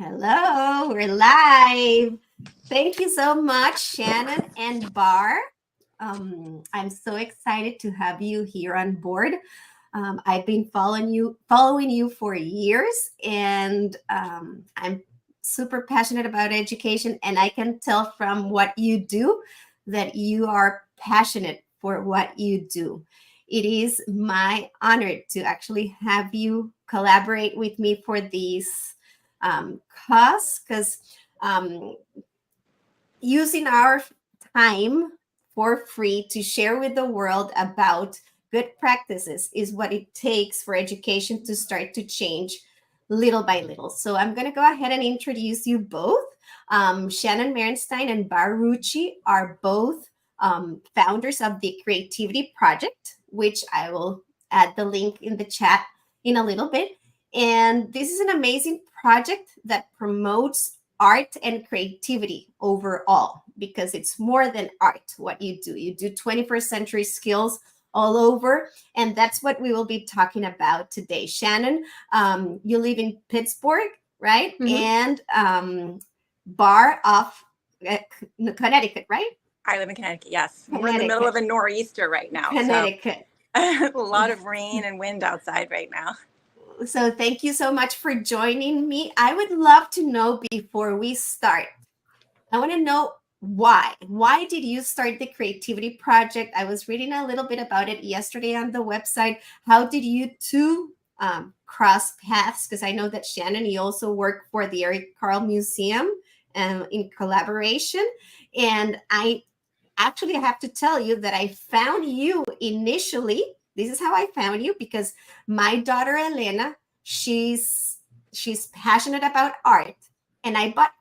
Hello, we're live. Thank you so much, Shannon and Bar. I'm so excited to have you here on board. I've been following you for years, and I'm super passionate about education. And I can tell from what you do that you are passionate for what you do. It is my honor to actually have you collaborate with me for these cause because um, using our time for free to share with the world about good practices is what it takes for education to start to change little by little. So I'm going to go ahead and introduce you both. Shannon Merenstein and Bar Rucci are both founders of the Creativity Project, which I will add the link in the chat in a little bit. And this is an amazing project that promotes art and creativity overall because it's more than art what you do. You do 21st century skills all over, and that's what we will be talking about today. Shannon, you live in Pittsburgh, right? Mhm. And Bar of Connecticut, right? I live in Connecticut, yes. We're in the middle Connecticut. of a nor'easter right now. Connecticut. So a lot of rain and wind outside right now. So thank you so much for joining me. I would love to know before we start, I want to know why. Why did you start the Creativity Project? I was reading a little bit about it yesterday on the website. How did you two cross paths? Because I know that Shannon, you also work for the Eric Carle Museum in collaboration. And I actually have to tell you that I found you initially. This is how I found you because my daughter Elena, she's passionate about art, and I bought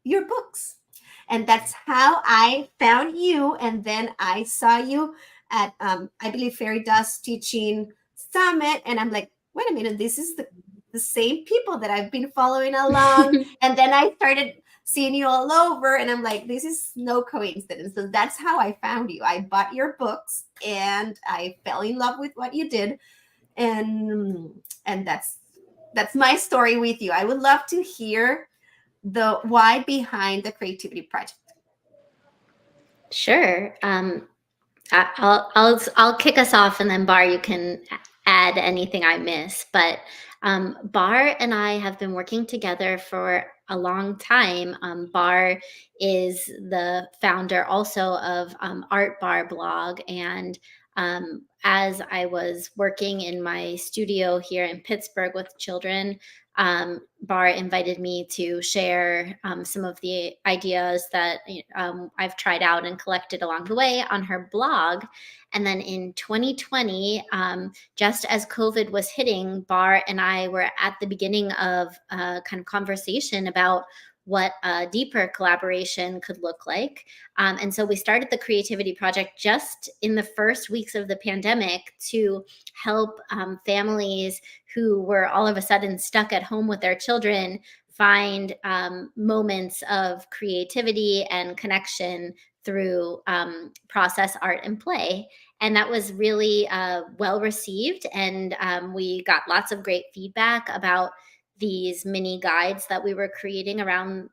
your books. And that's how I found you. And then I saw you at, I believe, Fairy Dust Teaching Summit. And I'm like, wait a minute, this is the same people that I've been following along. And then I started seeing you all over. And I'm like, this is no coincidence. So that's how I found you. I bought your books and I fell in love with what you did. And that's my story with you. I would love to hear the why behind the Creativity Project. Sure. I'll kick us off, and then Bar, you can add anything I miss. But Bar and I have been working together for a long time. Bar is the founder also of Art Bar blog, and as I was working in my studio here in Pittsburgh with children, Bar invited me to share some of the ideas that I've tried out and collected along the way on her blog. And then in 2020, just as COVID was hitting, Bar and I were at the beginning of a kind of conversation about what a deeper collaboration could look like. And so we started the Creativity Project just in the first weeks of the pandemic to help families who were all of a sudden stuck at home with their children find moments of creativity and connection through process, art, and play. And that was really well received. And we got lots of great feedback about these mini guides that we were creating around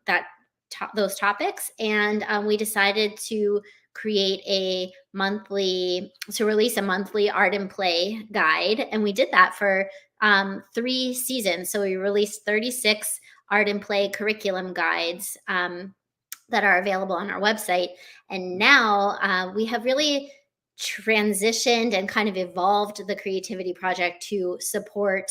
those topics. And we decided to release a monthly art and play guide. And we did that for 3 seasons. So we released 36 art and play curriculum guides that are available on our website. And now we have really transitioned and kind of evolved the Creativity Project to support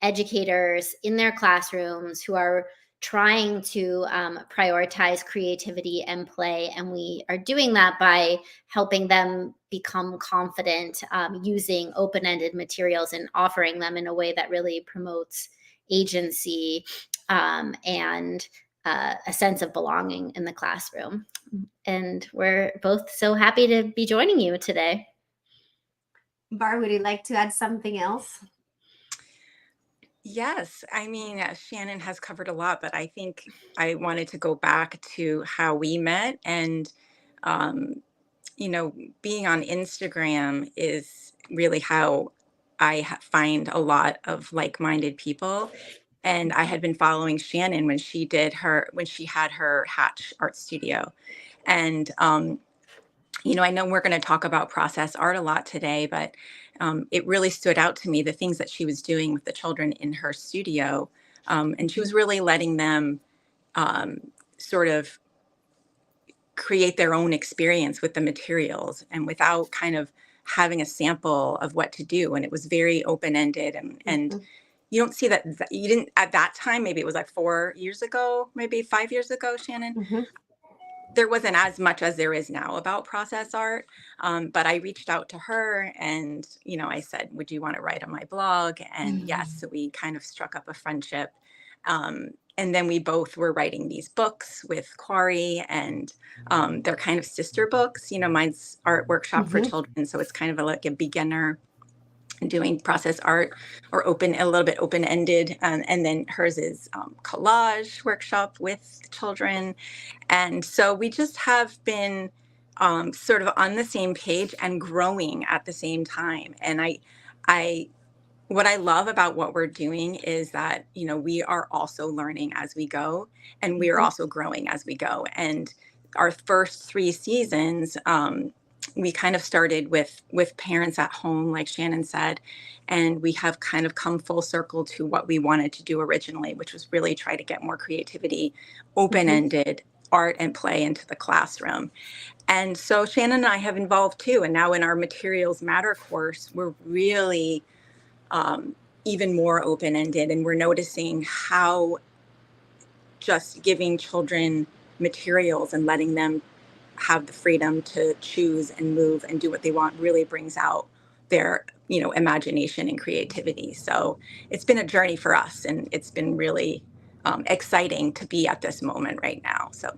educators in their classrooms who are trying to prioritize creativity and play. And we are doing that by helping them become confident using open-ended materials and offering them in a way that really promotes agency and a sense of belonging in the classroom. And we're both so happy to be joining you today. Bar, would you like to add something else? Yes, I mean, Shannon has covered a lot, but I think I wanted to go back to how we met. And, being on Instagram is really how I find a lot of like-minded people. And I had been following Shannon when she had her Hatch art studio. And, I know we're going to talk about process art a lot today, but it really stood out to me the things that she was doing with the children in her studio. And she was really letting them um, sort of create their own experience with the materials and without kind of having a sample of what to do. And it was very open ended. And Mhm. you don't see that, you didn't at that time, maybe it was like 4 years ago, maybe 5 years ago, Shannon. Mhm. There wasn't as much as there is now about process art. But I reached out to her and, I said, would you want to write on my blog? And yes, Mhm. so we kind of struck up a friendship. And then we both were writing these books with Quarry, and they're kind of sister books. Mine's art workshop for Mhm. children. So it's kind of like a beginner doing process art, or a little bit open ended. And then hers is collage workshop with children. And so we just have been sort of on the same page and growing at the same time. And I, what I love about what we're doing is that, we are also learning as we go, and we are Mhm. also growing as we go. And our first 3 seasons, we kind of started with parents at home, like Shannon said, and we have kind of come full circle to what we wanted to do originally, which was really try to get more creativity, Mhm. open-ended art and play into the classroom. And so Shannon and I have involved too. And now in our Materials Matter course, we're really even more open ended. And we're noticing how just giving children materials and letting them have the freedom to choose and move and do what they want really brings out their imagination and creativity. So it's been a journey for us, and it's been really exciting to be at this moment right now. So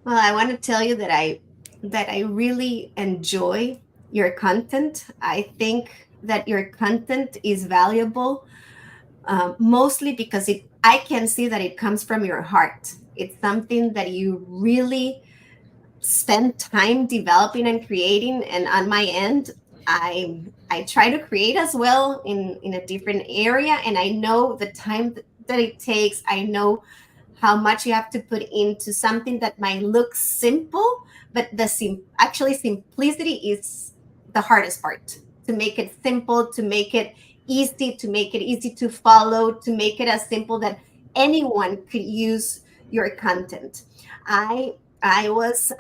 Well, I want to tell you that I really enjoy your content. I think that your content is valuable, mostly because I can see that it comes from your heart. It's something that you really spend time developing and creating. And on my end, I try to create as well in a different area, and I know the time that it takes. I know how much you have to put into something that might look simple, but actually simplicity is the hardest part. To make it simple, to make it easy to follow, to make it as simple that anyone could use your content. I was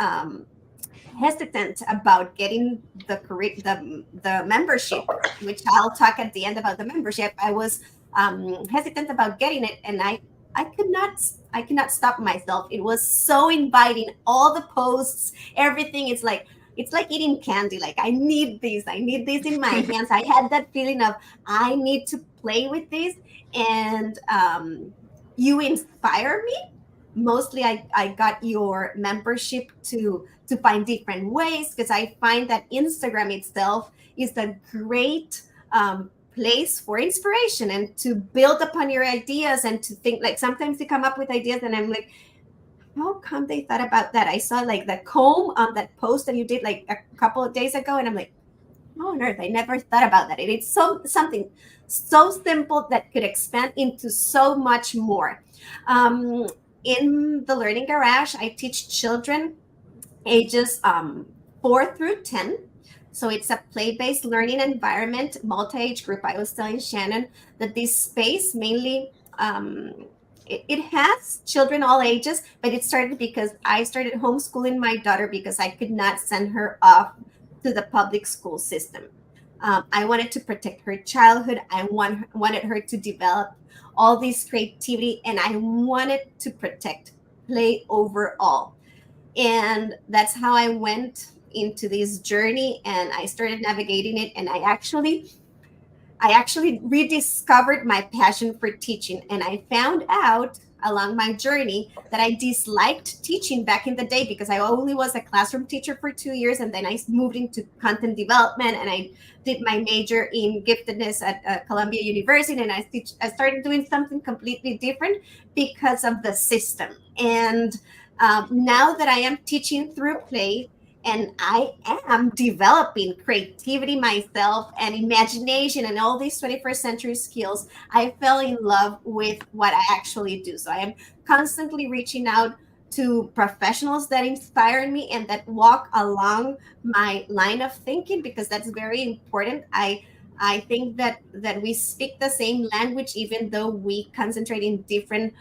hesitant about getting the membership, which I'll talk at the end about the membership. I was hesitant about getting it, and I could not stop myself. It was so inviting. All the posts, everything. It's like eating candy. Like I need these. I need these in my hands. I had that feeling of I need to play with this, and you inspire me. Mostly I got your membership to find different ways, because I find that Instagram itself is a great place for inspiration and to build upon your ideas, and to think, like sometimes you come up with ideas and I'm like, how come they thought about that? I saw like the comb on that post that you did like a couple of days ago, and I'm like, how on earth, I never thought about that. And it's something so simple that could expand into so much more. um, in the Learning Garage, I teach children ages 4 through 10. So it's a play-based learning environment, multi-age group. I was telling Shannon that this space mainly it has children all ages, but it started because I started homeschooling my daughter because I could not send her off to the public school system. I wanted to protect her childhood. Wanted her to develop all this creativity, and I wanted to protect play overall. And that's how I went into this journey, and I started navigating it, and I actually rediscovered my passion for teaching. And I found out along my journey that I disliked teaching back in the day, because I only was a classroom teacher for 2 years. And then I moved into content development, and I did my major in giftedness at Columbia University. And I started doing something completely different because of the system. And now that I am teaching through play, and I am developing creativity myself and imagination and all these 21st century skills, I fell in love with what I actually do. So I am constantly reaching out to professionals that inspire me and that walk along my line of thinking, because that's very important. I think that we speak the same language, even though we concentrate in different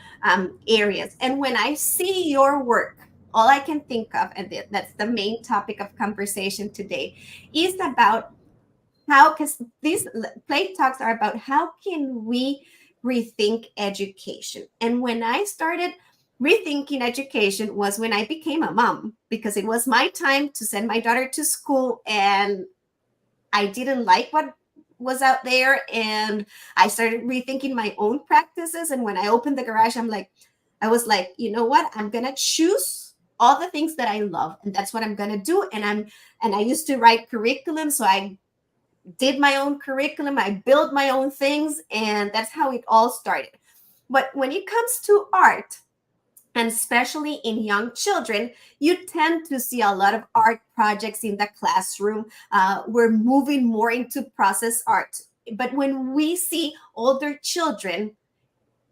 areas. And when I see your work, all I can think of, and that's the main topic of conversation today, is about how, because these plate talks are about how can we rethink education. And when I started rethinking education was when I became a mom, because it was my time to send my daughter to school, and I didn't like what was out there, and I started rethinking my own practices. And when I opened the garage, I was like, you know what? I'm gonna choose all the things that I love, and that's what I'm gonna do. And I used to write curriculum, so I did my own curriculum, I built my own things, and that's how it all started. But when it comes to art, and especially in young children, you tend to see a lot of art projects in the classroom. We're moving more into process art. But when we see older children,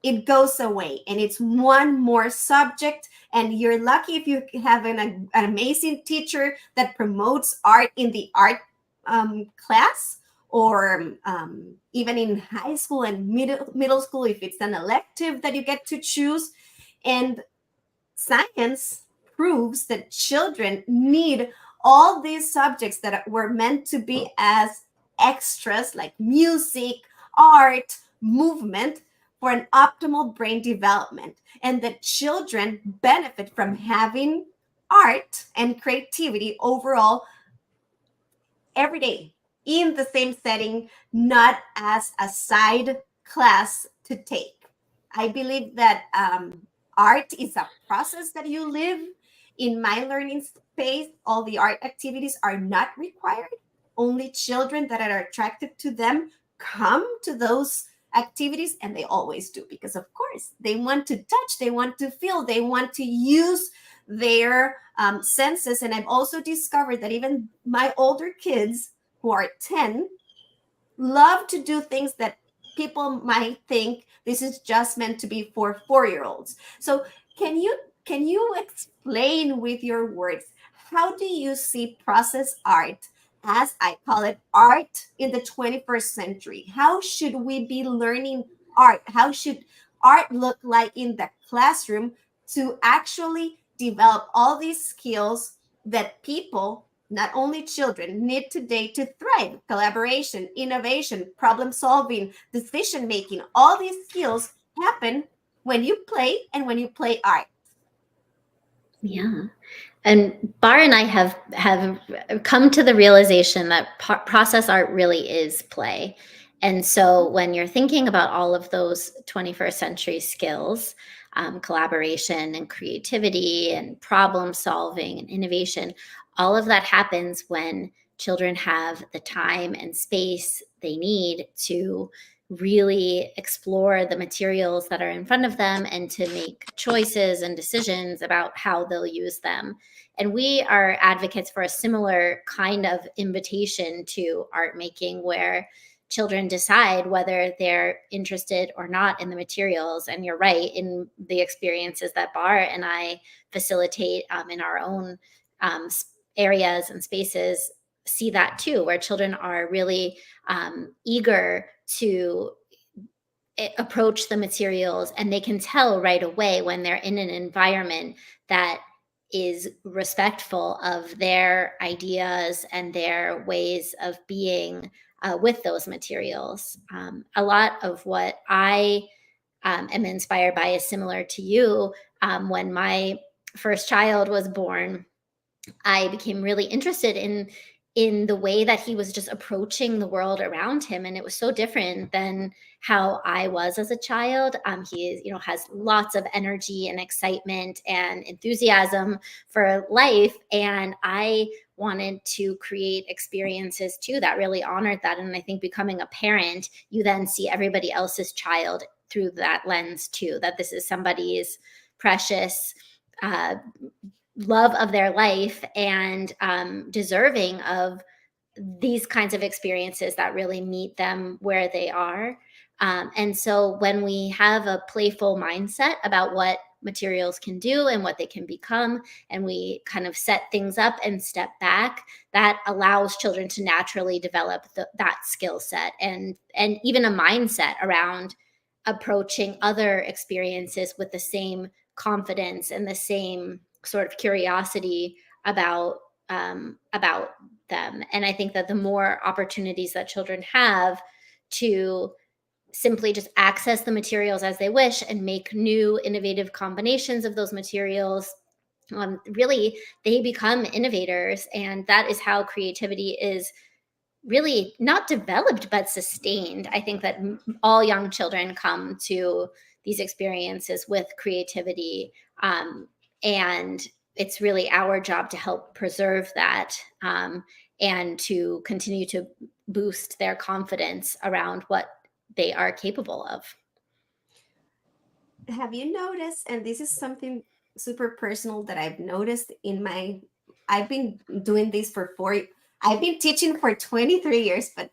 it goes away and it's one more subject. And you're lucky if you have an amazing teacher that promotes art in the art class, or even in high school and middle school, if it's an elective that you get to choose. And science proves that children need all these subjects that were meant to be as extras, like music, art, movement, for an optimal brain development, and that children benefit from having art and creativity overall every day in the same setting, not as a side class to take. I believe that art is a process that you live. In my learning space, all the art activities are not required. Only children that are attracted to them come to those activities, and they always do, because, of course, they want to touch, they want to feel, they want to use their senses. And I've also discovered that even my older kids who are 10 love to do things that people might think this is just meant to be for 4-year-olds. So can you explain with your words, how do you see process art, as I call it, art in the 21st century? How should we be learning art? How should art look like in the classroom to actually develop all these skills that people, not only children, need today to thrive? Collaboration, innovation, problem solving, decision making, all these skills happen when you play, and when you play art. Yeah. And Bar and I have come to the realization that process art really is play. And so when you're thinking about all of those 21st century skills, collaboration and creativity and problem solving and innovation, all of that happens when children have the time and space they need to really explore the materials that are in front of them and to make choices and decisions about how they'll use them. And we are advocates for a similar kind of invitation to art making, where children decide whether they're interested or not in the materials. And you're right, in the experiences that Bar and I facilitate in our own areas and spaces, see that too, where children are really eager to approach the materials, and they can tell right away when they're in an environment that is respectful of their ideas and their ways of being with those materials. A lot of what I am inspired by is similar to you. When my first child was born, I became really interested in the way that he was just approaching the world around him, and it was so different than how I was as a child. He is, has lots of energy and excitement and enthusiasm for life, and I wanted to create experiences too that really honored that. And I think becoming a parent, you then see everybody else's child through that lens too, that this is somebody's precious love of their life and deserving of these kinds of experiences that really meet them where they are. And so when we have a playful mindset about what materials can do and what they can become, and we kind of set things up and step back, that allows children to naturally develop that skill set and even a mindset around approaching other experiences with the same confidence and the same sort of curiosity about them. And I think that the more opportunities that children have to simply just access the materials as they wish and make new innovative combinations of those materials, really they become innovators. And that is how creativity is really not developed but sustained. I think that all young children come to these experiences with creativity, and it's really our job to help preserve that, and to continue to boost their confidence around what they are capable of. Have you noticed, and this is something super personal that I've noticed I've been doing this I've been teaching for 23 years, but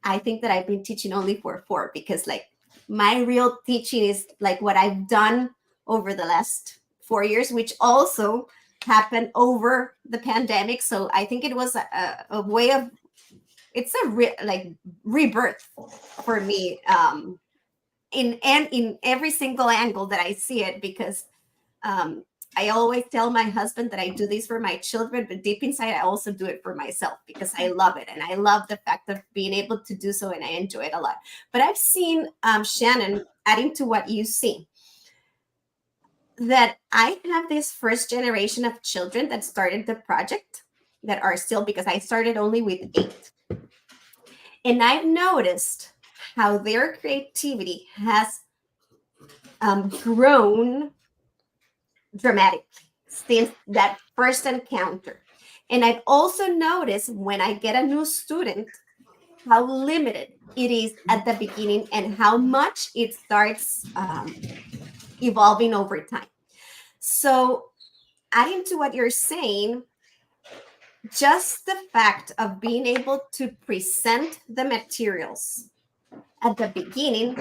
I think that I've been teaching only for 4, because like my real teaching is like what I've done over the last 4 years, which also happened over the pandemic. So I think it was a way of, it's like rebirth for me, in every single angle that I see it, because um, I always tell my husband that I do this for my children, but deep inside, I also do it for myself because I love it. And I love the fact of being able to do so, and I enjoy it a lot. But I've seen, Shannon, adding to what you see, that I have this first generation of children that started the project that are still, because I started only with 8. And I've noticed how their creativity has grown dramatically since that first encounter. And I've also noticed when I get a new student, how limited it is at the beginning and how much it starts evolving over time. So, adding to what you're saying, just the fact of being able to present the materials at the beginning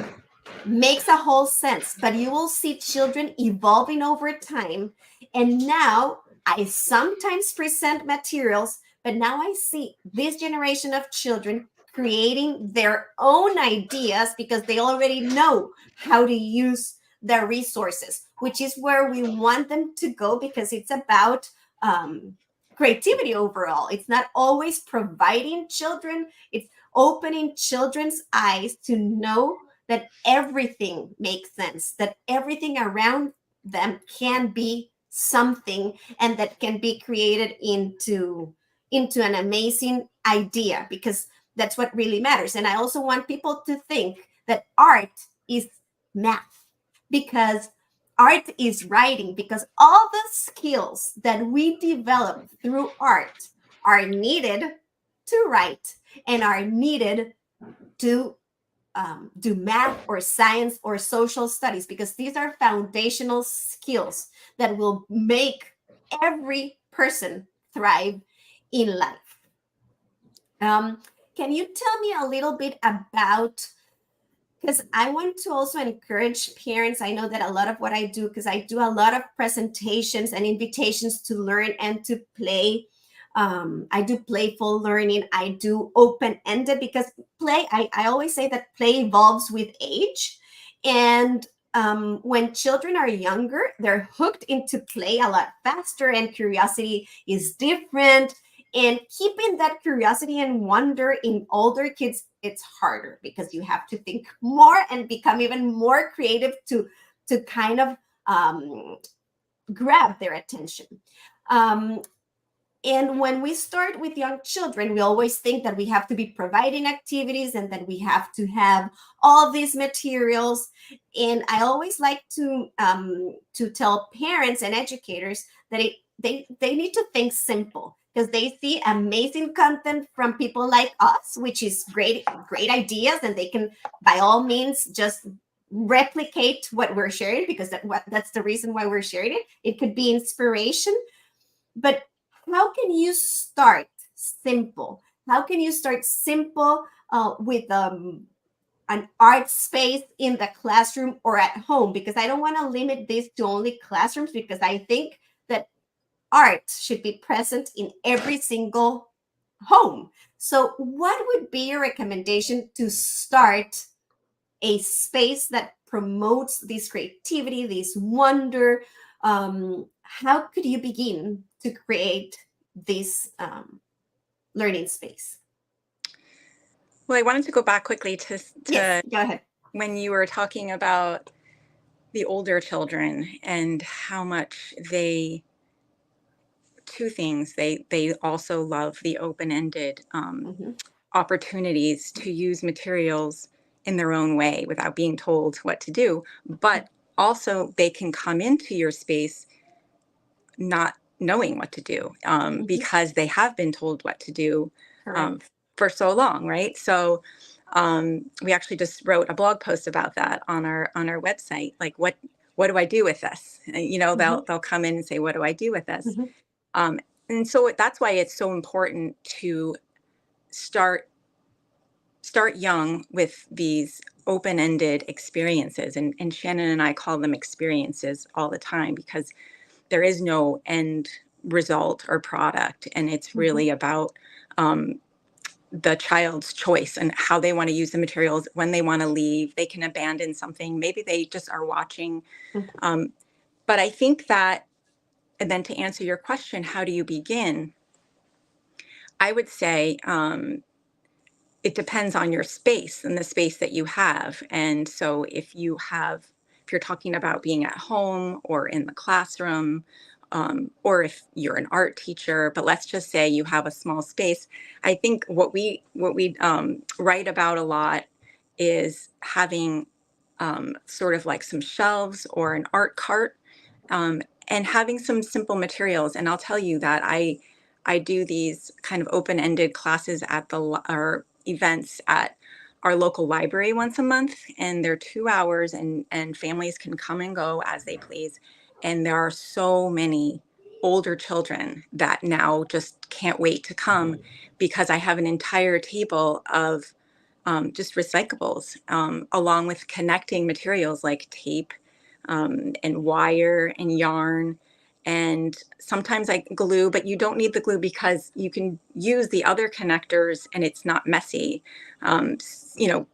makes a whole sense, but you will see children evolving over time. And now I sometimes present materials, but now I see this generation of children creating their own ideas because they already know how to use their resources, which is where we want them to go, because it's about creativity overall. It's not always providing children, it's opening children's eyes to know that everything makes sense, that everything around them can be something, and that can be created into an amazing idea, because that's what really matters. And I also want people to think that art is math, because art is writing, because all the skills that we develop through art are needed to write and are needed to do math or science or social studies, because these are foundational skills that will make every person thrive in life. Can you tell me a little bit about, because I want to also encourage parents. I know that a lot of what I do, because I do a lot of presentations and invitations to learn and to play. I do playful learning. I do open-ended, because play, I always say that play evolves with age. And when children are younger, they're hooked into play a lot faster, and curiosity is different. And keeping that curiosity and wonder in older kids, it's harder, because you have to think more and become even more creative to kind of grab their attention. And when we start with young children, we always think that we have to be providing activities and that we have to have all these materials. And I always like to tell parents and educators that they need to think simple, because they see amazing content from people like us, which is great ideas, and they can by all means just replicate what we're sharing, because that's the reason why we're sharing it. It could be inspiration, But how can you start simple? How can you start simple with an art space in the classroom or at home? Because I don't want to limit this to only classrooms, because I think that art should be present in every single home. So, what would be your recommendation to start a space that promotes this creativity, this wonder? How could you begin to create this learning space? Well, I wanted to go back quickly Yes, to go ahead. when you were talking about the older children and how much two things, they also love the open-ended Mhm. opportunities to use materials in their own way without being told what to do, but also they can come into your space not knowing what to do, Mhm. because they have been told what to do um, Correct. for so long, right? So we actually just wrote a blog post about that on our website. Like, what do I do with this? You know, Mhm. they'll come in and say, what do I do with this? Mhm. Um, and so that's why it's so important to start young with these open-ended experiences, and Shannon and I call them experiences all the time, because there is no end result or product, and it's Mhm. really about the child's choice and how they want to use the materials. When they want to leave, they can abandon something, maybe they just are watching. Mhm. But I think that, and then to answer your question, how do you begin, I would say it depends on your space and the space that you have. And so if you're talking about being at home or in the classroom, or if you're an art teacher, but let's just say you have a small space, I think what we write about a lot is having sort of like some shelves or an art cart, um, and having some simple materials. And I'll tell you that I do these kind of open-ended classes at or events at our local library once a month, and they're 2 hours, and families can come and go as they please. And there are so many older children that now just can't wait to come, because I have an entire table of just recyclables, along with connecting materials like tape, and wire and yarn. And sometimes I glue, but you don't need the glue because you can use the other connectors and it's not messy.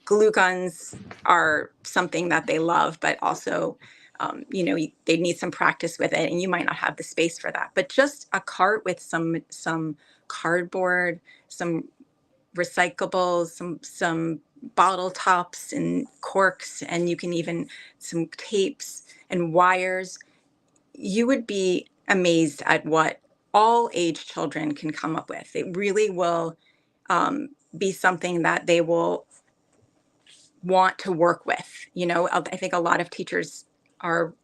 Glue guns are something that they love, but also, they need some practice with it, and you might not have the space for that. But just a cart with some cardboard, some recyclables, some bottle tops and corks, and you can even some tapes and wires. You would be amazed at what all age children can come up with. It really will be something that they will want to work with. I think a lot of teachers are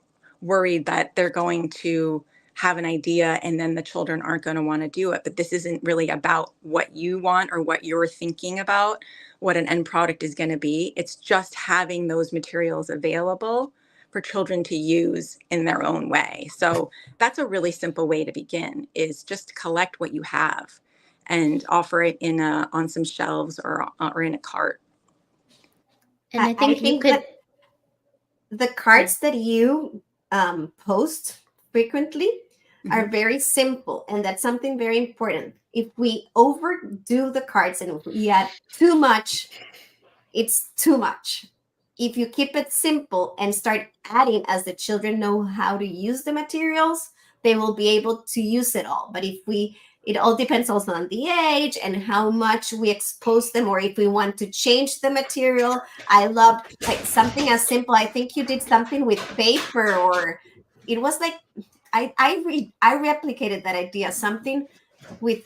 worried that they're going to have an idea and then the children aren't going to want to do it. But this isn't really about what you want or what you're thinking about, what an end product is going to be. It's just having those materials available for children to use in their own way. So that's a really simple way to begin, is just collect what you have and offer it on some shelves or in a cart. And I I think you think could, that the sorry. cards that you post frequently are Mhm. very simple, and that's something very important. If we overdo the cards and if we add too much, it's too much. If you keep it simple and start adding as the children know how to use the materials, they will be able to use it all. But if we, it all depends also on the age and how much we expose them, or if we want to change the material. I loved like something as simple. I think you did something with paper, or it was like I replicated that idea. Something with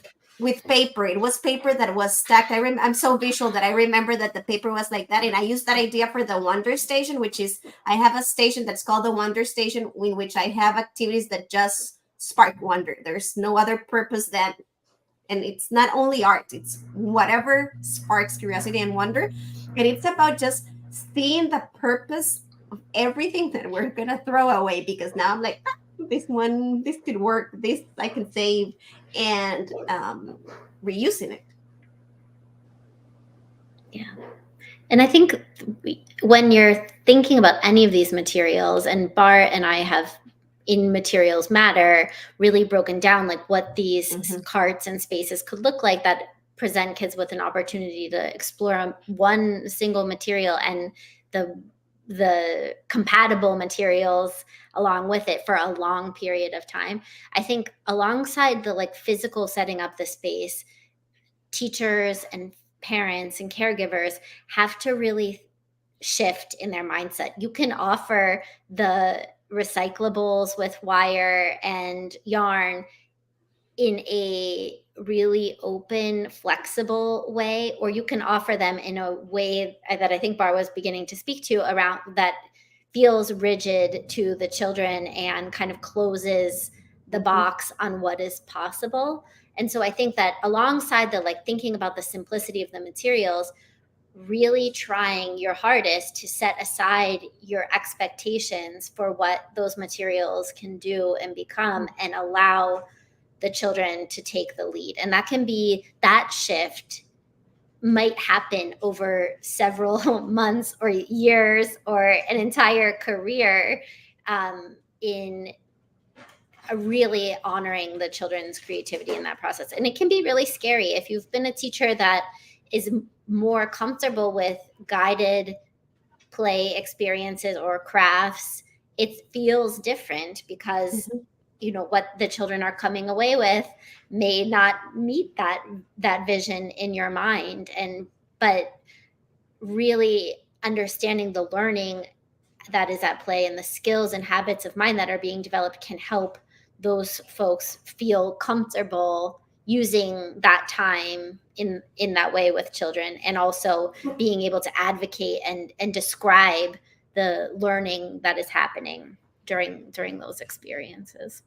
paper. It was paper that was stacked. I'm so visual that I remember that the paper was like that, and I used that idea for the Wonder Station, which is I have a station that's called the Wonder Station, in which I have activities that just spark wonder. There's no other purpose that, and it's not only art; it's whatever sparks curiosity and wonder, and it's about just seeing the purpose of everything that we're gonna throw away. Because now I'm like, this could work, this I can save, and reusing it. Yeah. And I think when you're thinking about any of these materials, and Bar and I have in Materials Matter really broken down like what these carts and spaces could look like that present kids with an opportunity to explore one single material and the compatible materials along with it for a long period of time. I think alongside the like physical setting up the space, teachers and parents and caregivers have to really shift in their mindset. You can offer the recyclables with wire and yarn in a really open, flexible way, or you can offer them in a way that I think Bar was beginning to speak to around that feels rigid to the children and kind of closes the box on what is possible. And so I think that alongside the like thinking about the simplicity of the materials, really trying your hardest to set aside your expectations for what those materials can do and become and allow the children to take the lead. And that can be, that shift might happen over several months or years or an entire career, in really honoring the children's creativity in that process. And it can be really scary if you've been a teacher that is more comfortable with guided play experiences or crafts. It feels different because you know what the children are coming away with may not meet that vision in your mind. And but really understanding the learning that is at play and the skills and habits of mind that are being developed can help those folks feel comfortable using that time in that way with children, and also being able to advocate and describe the learning that is happening during those experiences.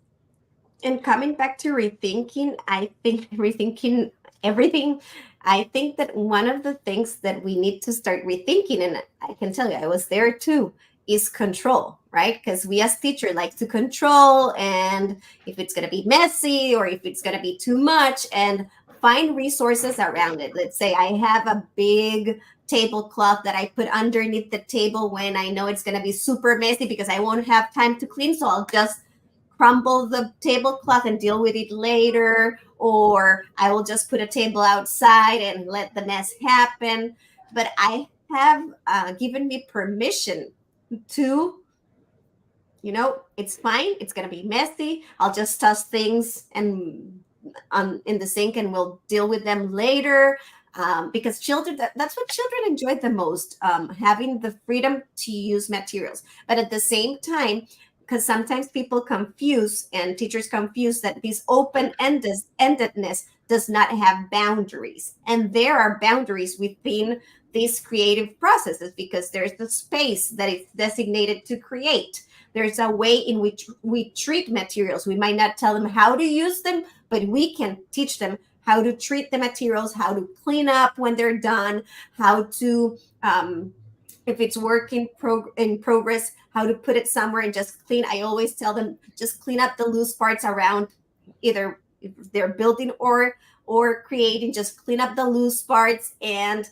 And coming back to rethinking, I think rethinking everything, I think that one of the things that we need to start rethinking, and I can tell you, I was there too, is control, right? Because we as teachers like to control, and if it's going to be messy or if it's going to be too much, and find resources around it. Let's say I have a big tablecloth that I put underneath the table when I know it's going to be super messy because I won't have time to clean. So I'll just crumble the tablecloth and deal with it later, or I will just put a table outside and let the mess happen. But I have given me permission to, it's fine. It's going to be messy. I'll just toss things and in the sink and we'll deal with them later. Because children, that's what children enjoy the most, having the freedom to use materials. But at the same time, because sometimes people confuse and teachers confuse that this open-endedness does not have boundaries. And there are boundaries within these creative processes because there's the space that is designated to create. There's a way in which we treat materials. We might not tell them how to use them, but we can teach them how to treat the materials, how to clean up when they're done, how to, if it's work in progress, how to put it somewhere and just clean. I always tell them, just clean up the loose parts around, either if they're building or creating, just clean up the loose parts and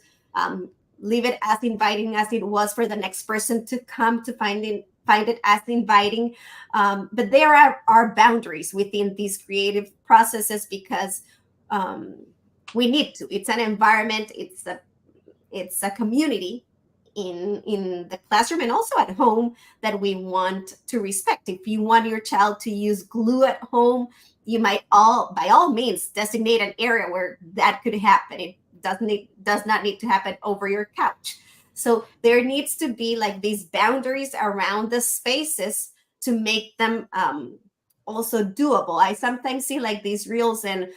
leave it as inviting as it was for the next person to come to find it as inviting. But there are boundaries within these creative processes because we need to. It's an environment. It's a community in the classroom and also at home that we want to respect. If you want your child to use glue at home, you might by all means designate an area where that could happen. It does not need to happen over your couch. So there needs to be like these boundaries around the spaces to make them also doable. I sometimes see like these reels and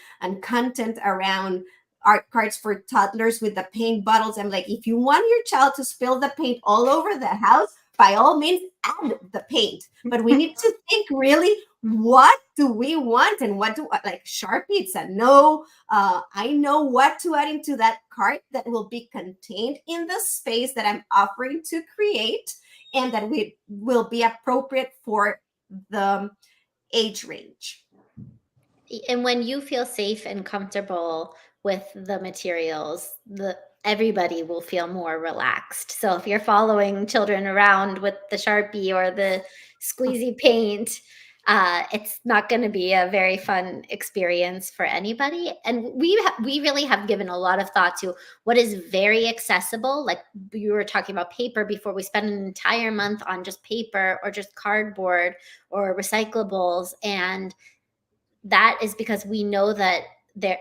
content around art cards for toddlers with the paint bottles. I'm like, if you want your child to spill the paint all over the house, by all means, add the paint. But we need to think really, what do we want and what do like Sharpie? It's a no. I know what to add into that card that will be contained in the space that I'm offering to create, and that will be appropriate for the age range. And when you feel safe and comfortable with the materials, everybody will feel more relaxed. So if you're following children around with the Sharpie or the squeezy paint, it's not going to be a very fun experience for anybody. And we really have given a lot of thought to what is very accessible. Like you were talking about paper before, we spend an entire month on just paper or just cardboard or recyclables, and that is because we know that there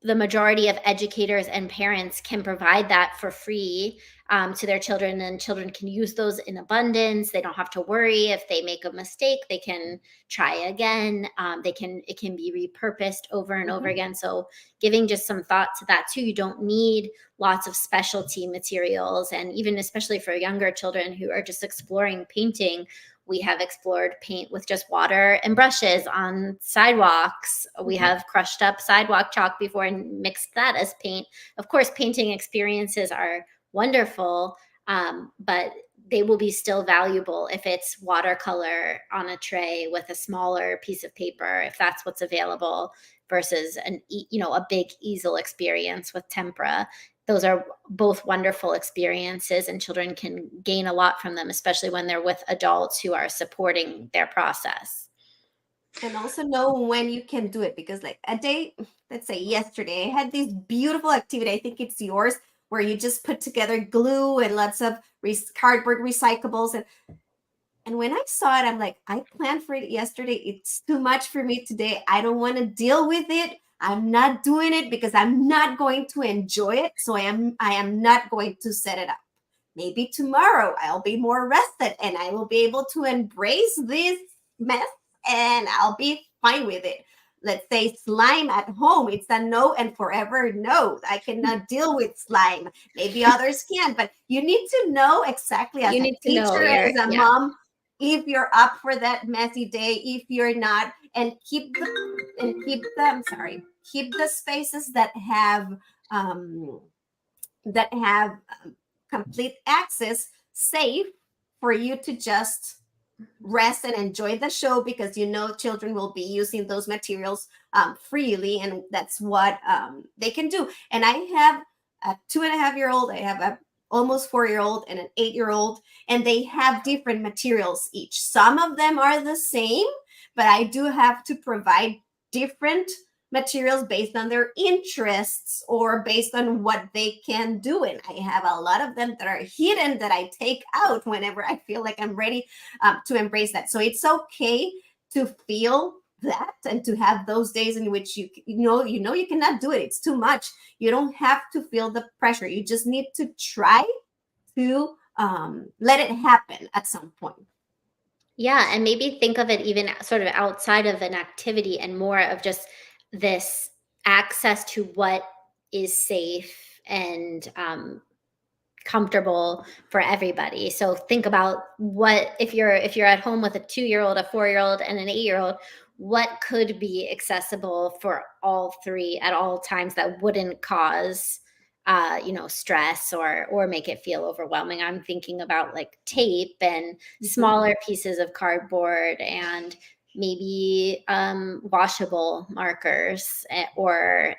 the majority of educators and parents can provide that for free to their children, and children can use those in abundance. They don't have to worry if they make a mistake. They can try again. It can be repurposed over and over again. So giving just some thought to that too. You don't need lots of specialty materials, and even especially for younger children who are just exploring painting, we have explored paint with just water and brushes on sidewalks. We have crushed up sidewalk chalk before and mixed that as paint. Of course, painting experiences are wonderful, but they will be still valuable if it's watercolor on a tray with a smaller piece of paper, if that's what's available, versus a big easel experience with tempera. Those are both wonderful experiences, and children can gain a lot from them, especially when they're with adults who are supporting their process. And also know when you can do it, because like a day, let's say yesterday, I had this beautiful activity. I think it's yours, where you just put together glue and lots of cardboard recyclables. And when I saw it, I'm like, I planned for it yesterday. It's too much for me today. I don't want to deal with it. I'm not doing it because I'm not going to enjoy it. So I am not going to set it up. Maybe tomorrow I'll be more rested and I will be able to embrace this mess and I'll be fine with it. Let's say slime at home, it's a no and forever no. I cannot deal with slime. Maybe others can, but you need to know exactly, as a teacher, as a mom, if you're up for that messy day, if you're not, and keep the spaces that have complete access safe for you to just rest and enjoy the show, because children will be using those materials freely, and that's what they can do. And I have a 2.5-year-old, I have a almost 4-year-old, and an 8-year-old, and they have different materials each. Some of them are the same, but I do have to provide different materials based on their interests or based on what they can do. And I have a lot of them that are hidden that I take out whenever I feel like I'm ready to embrace that. So it's okay to feel that and to have those days in which you know you cannot do it. It's too much. You don't have to feel the pressure. You just need to try to let it happen at some point. Yeah, and maybe think of it even sort of outside of an activity and more of just this access to what is safe and comfortable for everybody. So think about what if you're at home with a 2-year-old, a 4-year-old, and an 8-year-old, what could be accessible for all three at all times that wouldn't cause stress or make it feel overwhelming. I'm thinking about like tape and smaller pieces of cardboard and maybe washable markers or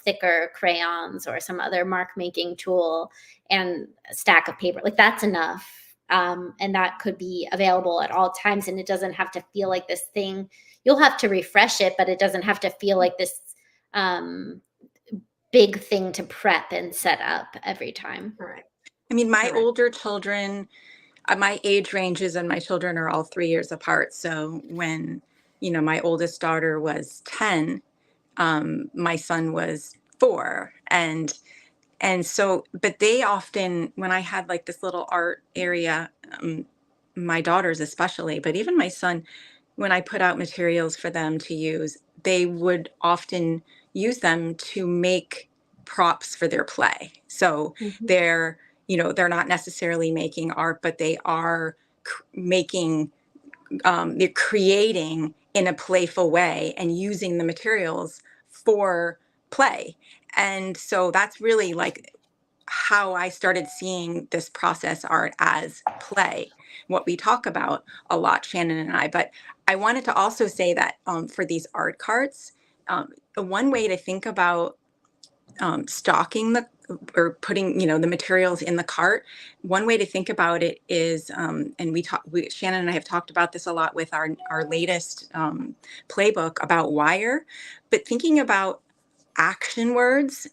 thicker crayons or some other mark making tool and a stack of paper. Like that's enough. And that could be available at all times, and it doesn't have to feel like this thing. You'll have to refresh it, but it doesn't have to feel like this big thing to prep and set up every time. Correct. I mean, my older children, my age ranges and my children are all 3 years apart. So when, my oldest daughter was 10, my son was 4. And so, but they often, when I had like this little art area, my daughters especially, but even my son, when I put out materials for them to use, they would often use them to make props for their play. So they're not necessarily making art, but they are they're creating in a playful way and using the materials for play. And so that's really like how I started seeing this process art as play, what we talk about a lot, Shannon and I. But I wanted to also say that for these art carts, one way to think about stocking the or putting the materials in the cart, one way to think about it is and Shannon and I have talked about this a lot with our latest playbook about wire, but thinking about action words,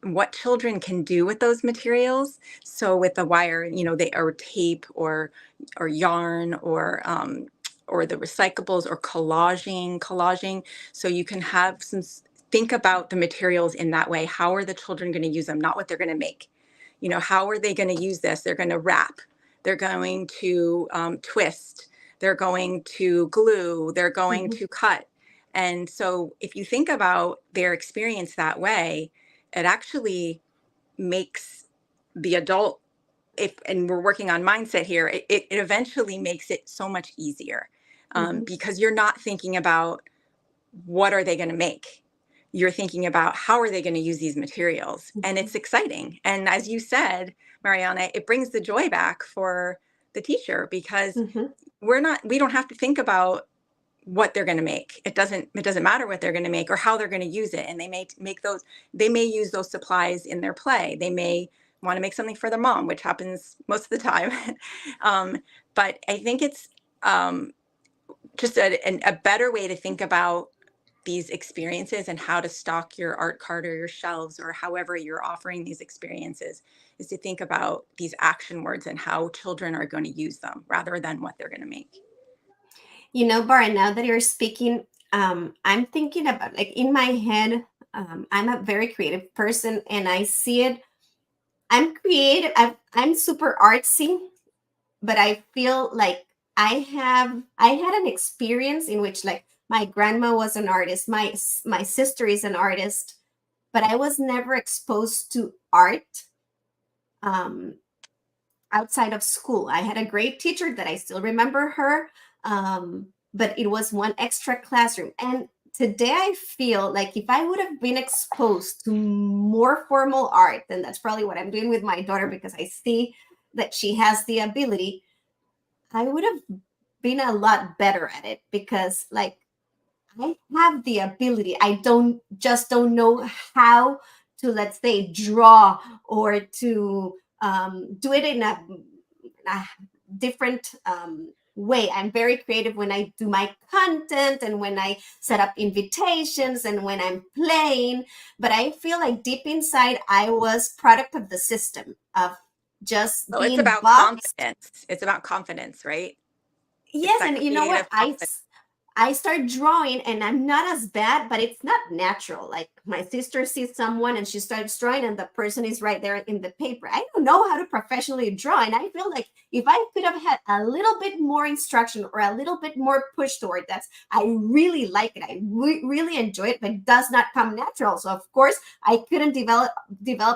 what children can do with those materials. So with the wire, they or tape or yarn or the recyclables or collaging. So you can have some think about the materials in that way. How are the children going to use them? Not what they're going to make. How are they going to use this? They're going to wrap. They're going to twist. They're going to glue. They're going to cut. And so if you think about their experience that way, it actually makes the adult, and we're working on mindset here, it eventually makes it so much easier because you're not thinking about what are they going to make. You're thinking about how are they going to use these materials, and it's exciting. And as you said, Mariana, it brings the joy back for the teacher because we don't have to think about what they're going to make. It doesn't matter what they're going to make or how they're going to use it. And they may use those supplies in their play. They may want to make something for their mom, which happens most of the time. But I think it's just a better way to think about these experiences and how to stock your art cart or your shelves or however you're offering these experiences is to think about these action words and how children are going to use them rather than what they're going to make. Bar, now that you're speaking, I'm thinking about, like, in my head, I'm a very creative person and I see it. I'm creative. I'm super artsy, but I feel like I had an experience in which, like, my grandma was an artist, my sister is an artist, but I was never exposed to art outside of school. I had a great teacher that I still remember her, but it was one extra classroom. And today I feel like if I would have been exposed to more formal art, then that's probably what I'm doing with my daughter because I see that she has the ability, I would have been a lot better at it because, like, I have the ability. I don't know how to, let's say, draw or to do it in a different way. I'm very creative when I do my content and when I set up invitations and when I'm playing. But I feel like deep inside, I was product of the system of just Well, being it's about boxed. confidence. It's about confidence, right? Yes, and you know what? I start drawing and I'm not as bad, but it's not natural. Like, my sister sees someone and she starts drawing and the person is right there in the paper. I don't know how to professionally draw. And I feel like if I could have had a little bit more instruction or a little bit more push toward that, I really like it. I really enjoy it, but it does not come natural. So of course I couldn't develop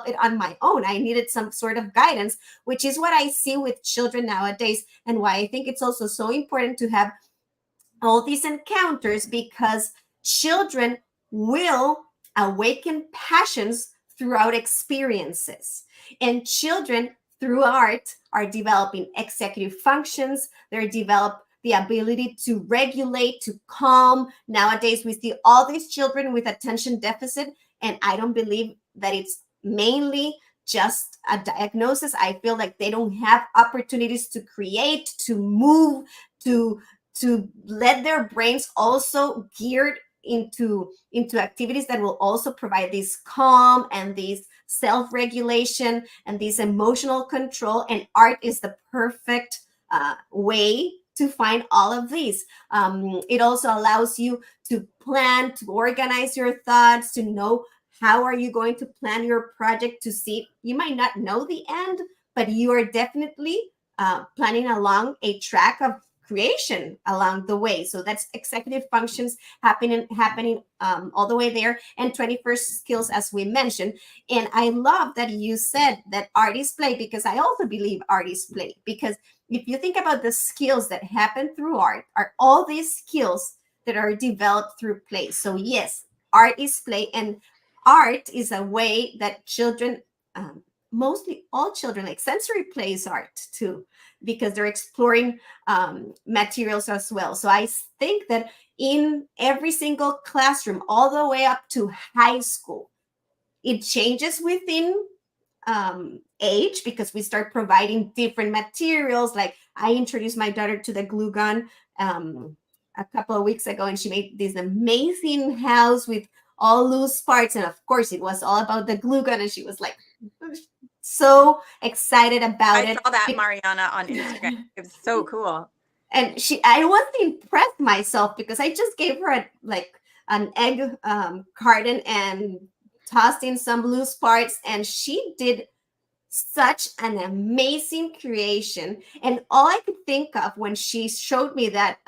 it on my own. I needed some sort of guidance, which is what I see with children nowadays, and why I think it's also so important to have all these encounters, because children will awaken passions throughout experiences. And children, through art, are developing executive functions. They're develop the ability to regulate, to calm. Nowadays, we see all these children with attention deficit, and I don't believe that it's mainly just a diagnosis. I feel like they don't have opportunities to create, to move, to let their brains also geared into activities that will also provide this calm and this self-regulation and this emotional control. And art is the perfect way to find all of these. It also allows you to plan, to organize your thoughts, to know how are you going to plan your project, to see, you might not know the end, but you are definitely planning along a track of creation along the way. So that's executive functions happening all the way there, and 21st skills, as we mentioned. And I love that you said that art is play, because I also believe art is play. Because if you think about the skills that happen through art, are all these skills that are developed through play. So yes, art is play, and art is a way that children mostly all children, like sensory play is art too, because they're exploring materials as well. So I think that in every single classroom, all the way up to high school, it changes within age, because we start providing different materials. Like I introduced my daughter to the glue gun a couple of weeks ago, and she made this amazing house with all loose parts. And of course, it was all about the glue gun, and she was like so excited about I it. saw that, Mariana, on Instagram. It was so cool. And I was impressed myself, because I just gave her an egg carton and tossed in some loose parts, and she did such an amazing creation. And all I could think of when she showed me that,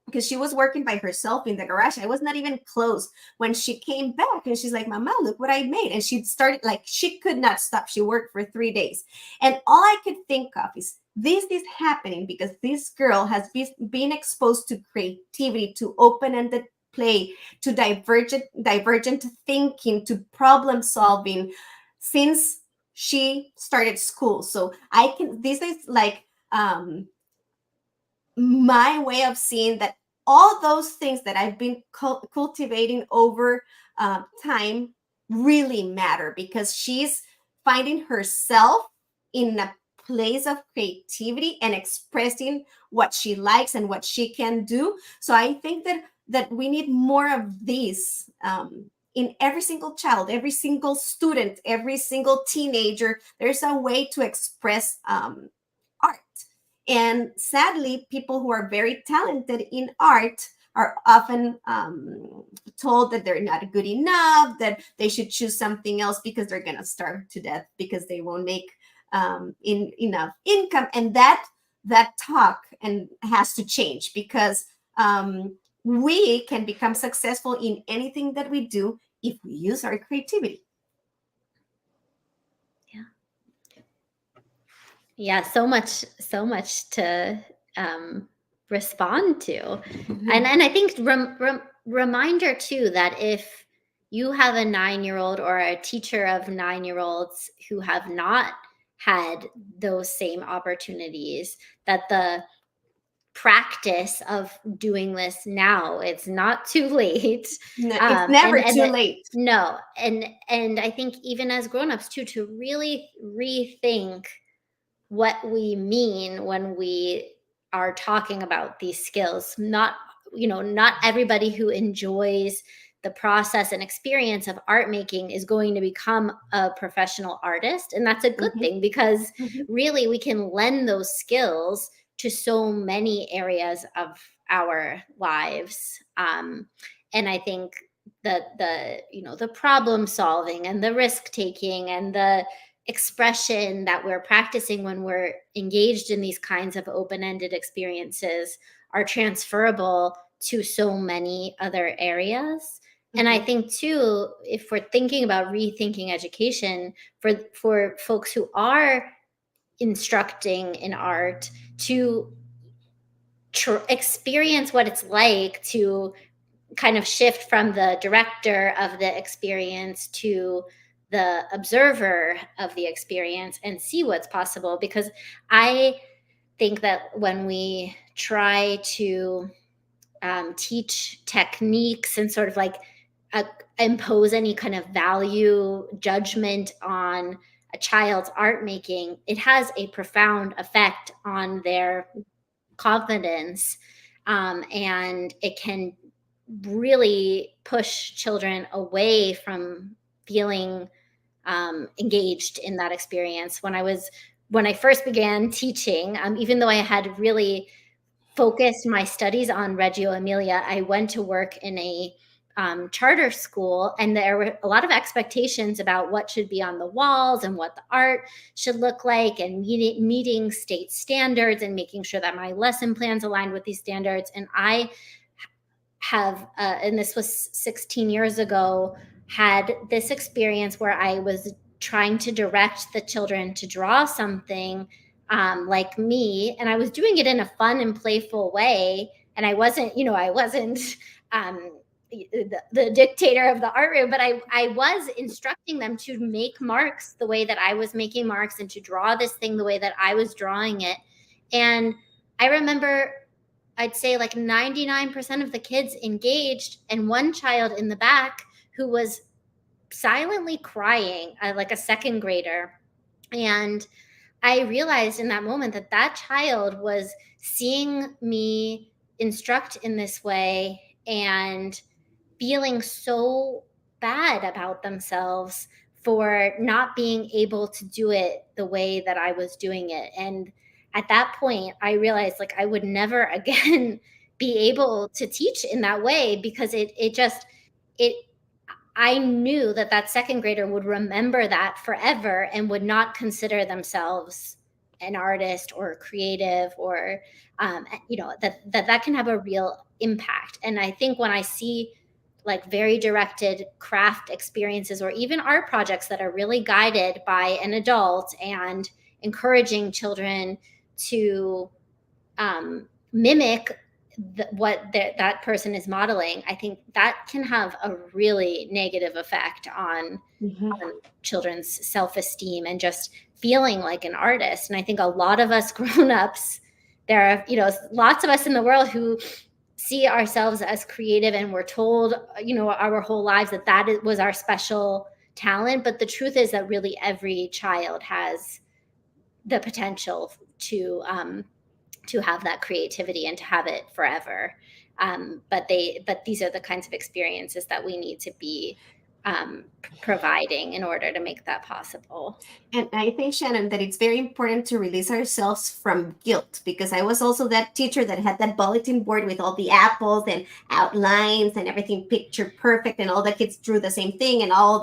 because she was working by herself in the garage, I was not even close, when she came back and she's like, Mama, look what I made. And she started, like, she could not stop. She worked for 3 days. And all I could think of is, this is happening because this girl has been exposed to creativity, to open-ended play, to divergent thinking, to problem solving since she started school. So this is like my way of seeing that all those things that I've been cultivating over time really matter, because she's finding herself in a place of creativity and expressing what she likes and what she can do. So I think that we need more of these in every single child, every single student, every single teenager. There's a way to express art. And sadly, people who are very talented in art are often told that they're not good enough, that they should choose something else because they're going to starve to death, because they won't make enough income. And that talk and has to change, because we can become successful in anything that we do if we use our creativity. Yeah, so much to respond to. Mm-hmm. And I think reminder too, that if you have a 9-year-old or a teacher of 9-year-olds who have not had those same opportunities, that the practice of doing this now, it's not too late. No, it's never too late. No. And I think even as grownups too, to really rethink what we mean when we are talking about these skills. Not everybody who enjoys the process and experience of art making is going to become a professional artist. And that's a good thing, because really we can lend those skills to so many areas of our lives. And I think that the problem solving and the risk taking and the expression that we're practicing when we're engaged in these kinds of open-ended experiences are transferable to so many other areas. And I think too, if we're thinking about rethinking education for folks who are instructing in art, to experience what it's like to kind of shift from the director of the experience to the observer of the experience and see what's possible. Because I think that when we try to teach techniques and sort of like impose any kind of value judgment on a child's art making, it has a profound effect on their confidence, and it can really push children away from feeling engaged in that experience. When I first began teaching, even though I had really focused my studies on Reggio Emilia, I went to work in a charter school, and there were a lot of expectations about what should be on the walls and what the art should look like, and meeting state standards and making sure that my lesson plans aligned with these standards. And I have, and this was 16 years ago, had this experience where I was trying to direct the children to draw something like me, and I was doing it in a fun and playful way. And I wasn't the dictator of the art room, but I was instructing them to make marks the way that I was making marks and to draw this thing the way that I was drawing it. And I remember I'd say like 99% of the kids engaged, and one child in the back who was silently crying, like a second grader. And I realized in that moment that that child was seeing me instruct in this way and feeling so bad about themselves for not being able to do it the way that I was doing it. And at that point, I realized like I would never again be able to teach in that way, because it I knew that that second grader would remember that forever and would not consider themselves an artist or creative, or that can have a real impact. And I think when I see like very directed craft experiences or even art projects that are really guided by an adult and encouraging children to mimic what that person is modeling, I think that can have a really negative effect on children's self-esteem and just feeling like an artist. And I think a lot of us grown-ups, there are lots of us in the world who see ourselves as creative, and we're told our whole lives that was our special talent. But the truth is that really every child has the potential to have that creativity and to have it forever. But these are the kinds of experiences that we need to be providing in order to make that possible. And I think, Shannon, that it's very important to release ourselves from guilt, because I was also that teacher that had that bulletin board with all the apples and outlines and everything picture perfect, and all the kids drew the same thing, and all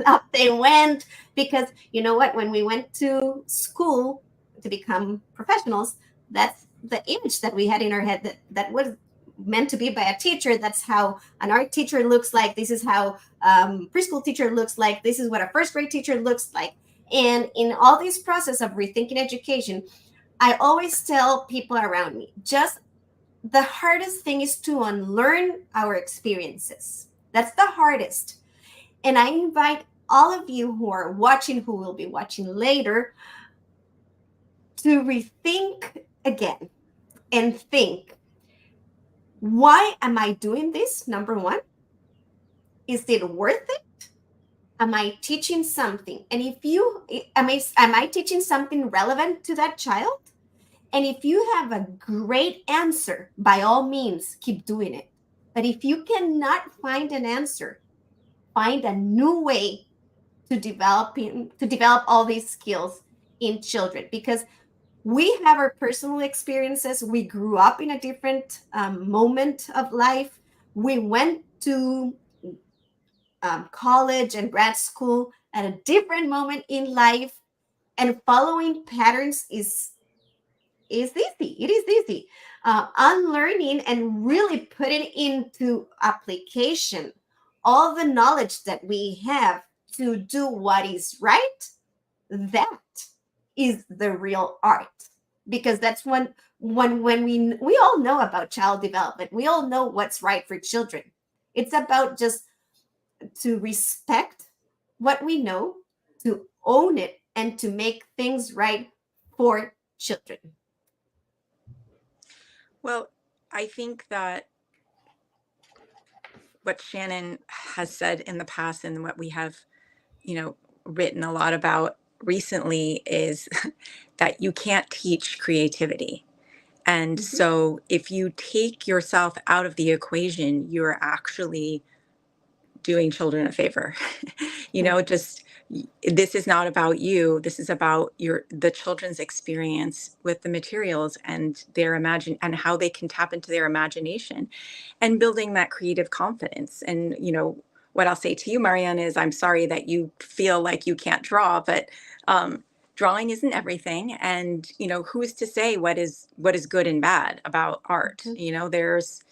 up they went. Because you know what? When we went to school to become professionals, that's the image that we had in our head that was meant to be by a teacher. That's how an art teacher looks like. This is how preschool teacher looks like. This is what a first grade teacher looks like. And in all this process of rethinking education, I always tell people around me, just the hardest thing is to unlearn our experiences. That's the hardest. And I invite all of you who are watching, who will be watching later, to rethink again and think, why am I doing this? Number one, is it worth it? Am I teaching something? And if you, am I teaching something relevant to that child? And if you have a great answer, by all means, keep doing it. But if you cannot find an answer, find a new way to develop all these skills in children, because we have our personal experiences. We grew up in a different moment of life. We went to college and grad school at a different moment in life, and following patterns is easy. It is easy. Unlearning and really putting into application all the knowledge that we have to do what is right, that is the real art. Because that's when we all know about child development. We all know what's right for children. It's about just to respect what we know, to own it, and to make things right for children. Well, I think that what Shannon has said in the past and what we have, written a lot about recently is that you can't teach creativity. And so if you take yourself out of the equation, you're actually doing children a favor. Just this is not about you. This is about the children's experience with the materials and their and how they can tap into their imagination and building that creative confidence. And what I'll say to you, Marianne, is I'm sorry that you feel like you can't draw, but drawing isn't everything. And who's to say what is good and bad about art? There's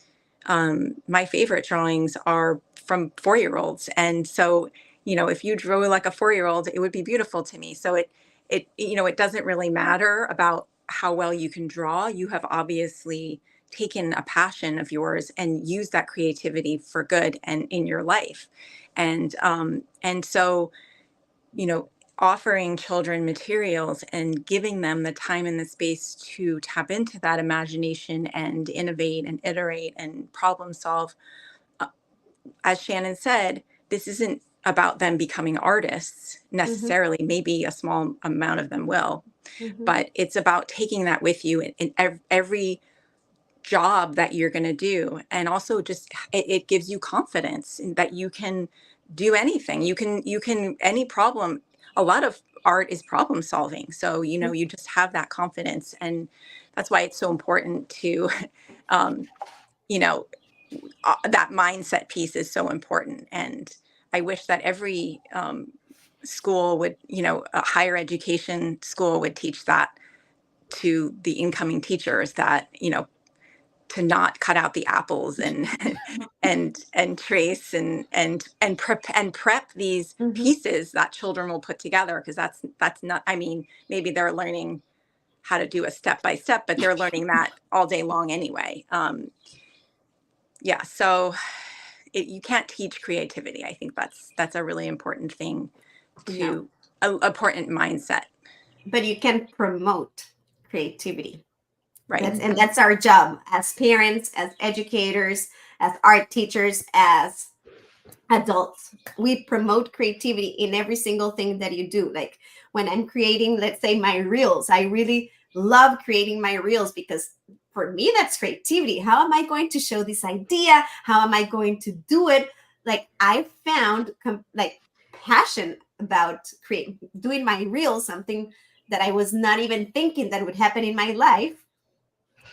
my favorite drawings are from 4-year-olds. And so, if you drew like a 4-year-old, it would be beautiful to me. So it doesn't really matter about how well you can draw. You have obviously taken a passion of yours and used that creativity for good and in your life. And so, you know, offering children materials and giving them the time and the space to tap into that imagination and innovate and iterate and problem solve. uh, as Shannon said, this isn't about them becoming artists Mm-hmm. necessarily. Maybe a small amount of them will, Mm-hmm. but it's about taking that with you in every job that you're going to do. And also just it gives you confidence in that you can do anything. You can any problem. A lot of art is problem solving, so you know, you just have that confidence. And that's why it's so important to um, you know, that mindset piece is so important. And I wish that every school would, you know, a higher education school would teach that to the incoming teachers, that, you know, to not cut out the apples and and trace and prep these Mm-hmm. pieces that children will put together, because that's not, I mean, maybe they're learning how to do a step by step, but they're learning that all day long anyway. Yeah, so you can't teach creativity. I think that's a really important thing, No, to a important mindset. but you can promote creativity. Right. That's our job as parents, as educators, as art teachers, as adults. We promote creativity in every single thing that you do. Like when I'm creating, let's say, my reels, I really love creating my reels because for me that's creativity. How am I going to show this idea? How am I going to do it? Like I found like passion about doing my reels, something that I was not even thinking that would happen in my life,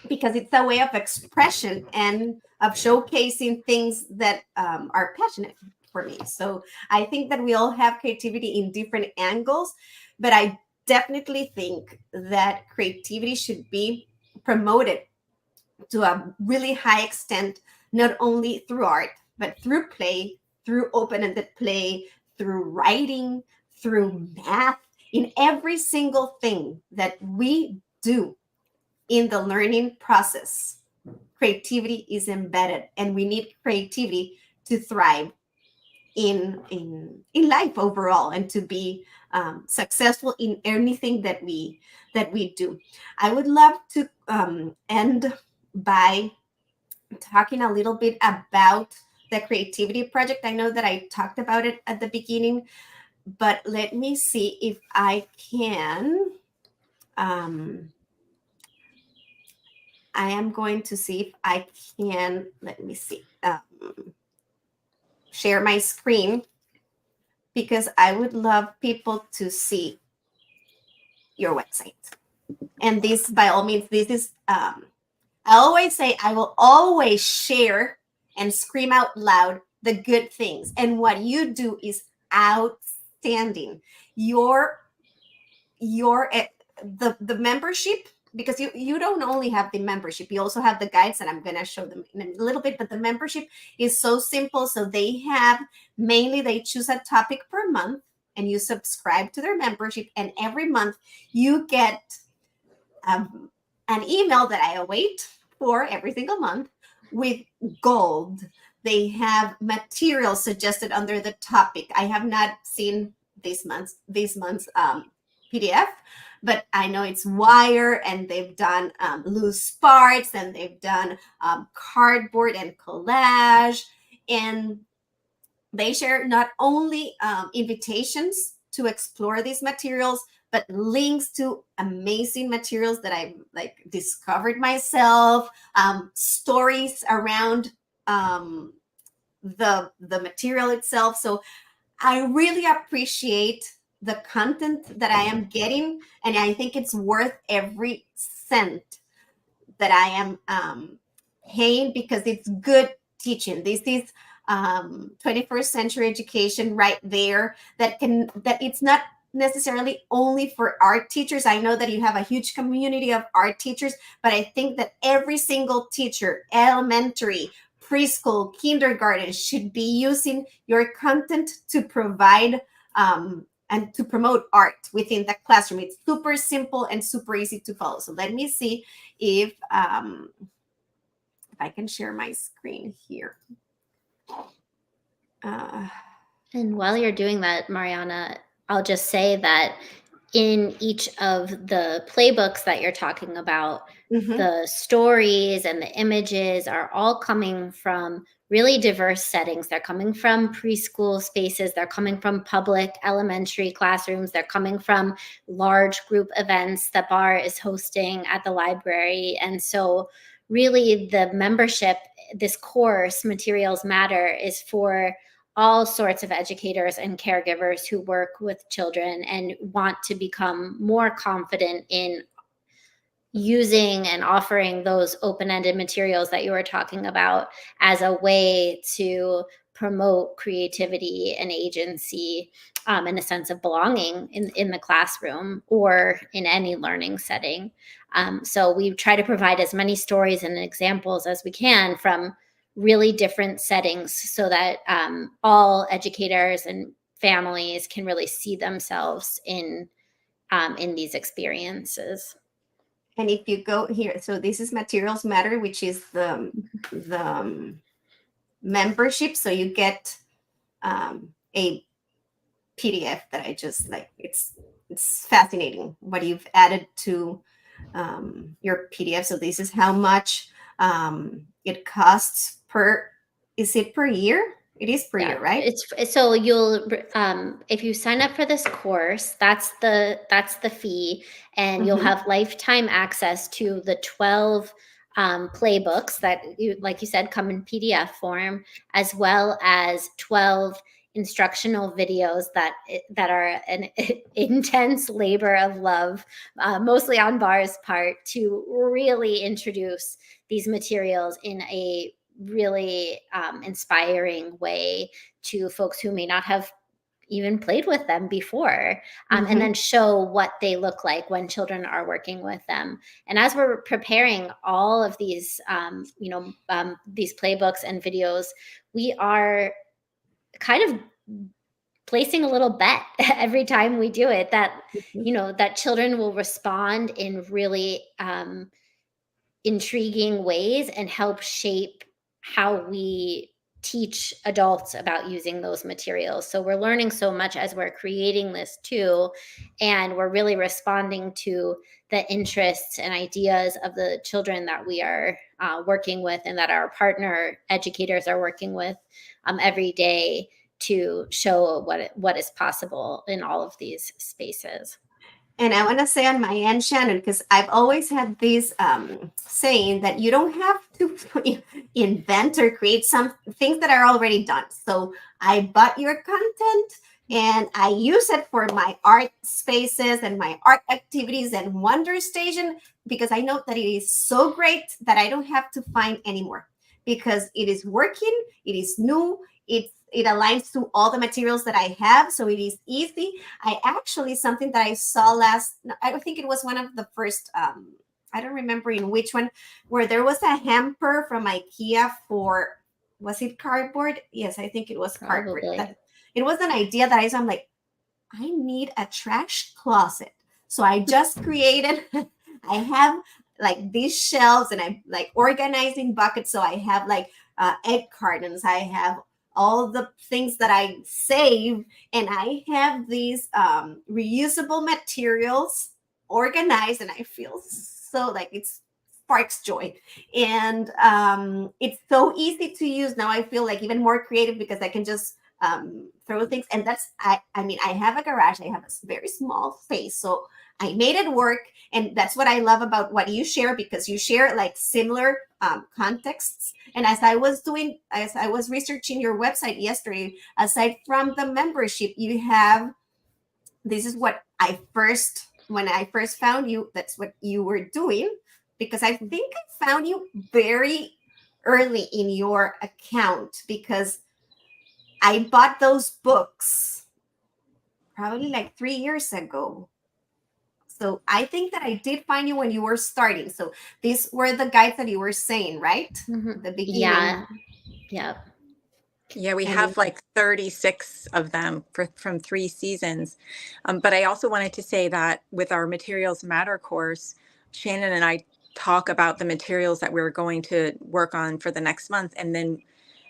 because it's a way of expression and of showcasing things that are passionate for me. So I think that we all have creativity in different angles, but I definitely think that creativity should be promoted to a really high extent, not only through art, but through play, through open ended play, through writing, through math, in every single thing that we do in the learning process. Creativity is embedded, and we need creativity to thrive in life overall, and to be successful in anything that we do. I would love to end by talking a little bit about the creativity project. I know that I talked about it at the beginning, but let me see if I can. I am going to see if I can, let me see, share my screen, because I would love people to see your website. And this, by all means, this is, I always say, I will always share and scream out loud the good things. And what you do is outstanding. The membership, because you don't only have the membership, you also have the guides, and I'm going to show them in a little bit, but the membership is so simple. So they choose a topic per month, and you subscribe to their membership, and every month you get an email that I await for every single month with gold. They have materials suggested under the topic. I have not seen this month's PDF, but I know it's wire, and they've done loose parts, and they've done cardboard and collage, and they share not only invitations to explore these materials, but links to amazing materials that I've like discovered myself, stories around the material itself. So I really appreciate the content that I am getting, and I think it's worth every cent that I am paying, because it's good teaching. This is 21st century education right there, that it's not necessarily only for art teachers. I know that you have a huge community of art teachers, but I think that every single teacher, elementary, preschool, kindergarten, should be using your content to provide and to promote art within the classroom. It's super simple and super easy to follow. So let me see if I can share my screen here. And while you're doing that, Mariana, I'll just say that in each of the playbooks that you're talking about, the stories and the images are all coming from really diverse settings. They're coming from preschool spaces. They're coming from public elementary classrooms. They're coming from large group events that Bar is hosting at the library. And so really the membership, this course, Materials Matter, is for all sorts of educators and caregivers who work with children and want to become more confident in using and offering those open-ended materials that you were talking about as a way to promote creativity and agency, and a sense of belonging in the classroom or in any learning setting. So we try to provide as many stories and examples as we can from really different settings so that all educators and families can really see themselves in these experiences. And if you go here, so this is Materials Matter, which is the membership. So you get a PDF that I just like. It's fascinating what you've added to your PDF. So this is how much it costs per. Is it per year? It is per year, right? It's so you'll if you sign up for this course, that's the fee, and you'll have lifetime access to the 12 playbooks that you, like you said, come in PDF form, as well as 12 instructional videos that are an intense labor of love, mostly on Bar's part, to really introduce these materials in a really inspiring way to folks who may not have even played with them before, and then show what they look like when children are working with them. And as we're preparing all of these, these playbooks and videos, we are kind of placing a little bet every time we do it that, that children will respond in really intriguing ways and help shape how we teach adults about using those materials. So we're learning so much as we're creating this too, and we're really responding to the interests and ideas of the children that we are working with and that our partner educators are working with every day to show what is possible in all of these spaces. And I want to say on my end, Shannon, because I've always had this saying that you don't have to invent or create some things that are already done. So I bought your content and I use it for my art spaces and my art activities and Wonder Station, because I know that it is so great that I don't have to find anymore, because it is working, it is new, it aligns to all the materials that I have, so it is easy. I actually, something that I saw I think it was one of the first, I don't remember in which one, where there was a hamper from IKEA for, was it cardboard? Yes, I think it was cardboard. It was an idea that I'm like, I need a trash closet. So I just created, I have like these shelves and I'm like organizing buckets. So I have like egg cartons. I have all the things that I save, and I have these reusable materials organized, and I feel so like it sparks joy, and it's so easy to use now. I feel like even more creative because I can just throw things, and that's I mean, I have a garage, I have a very small space, so I made it work. And that's what I love about what you share, because you share like similar contexts. And as I was researching your website yesterday, aside from the membership, you have, this is what when I first found you, that's what you were doing, because I think I found you very early in your account, because I bought those books probably like 3 years ago. So I think that I did find you when you were starting. So these were the guides that you were saying, right? The beginning. Yeah, we have like 36 of them from 3 seasons. But I also wanted to say that with our Materials Matter course, Shannon and I talk about the materials that we're going to work on for the next month. And then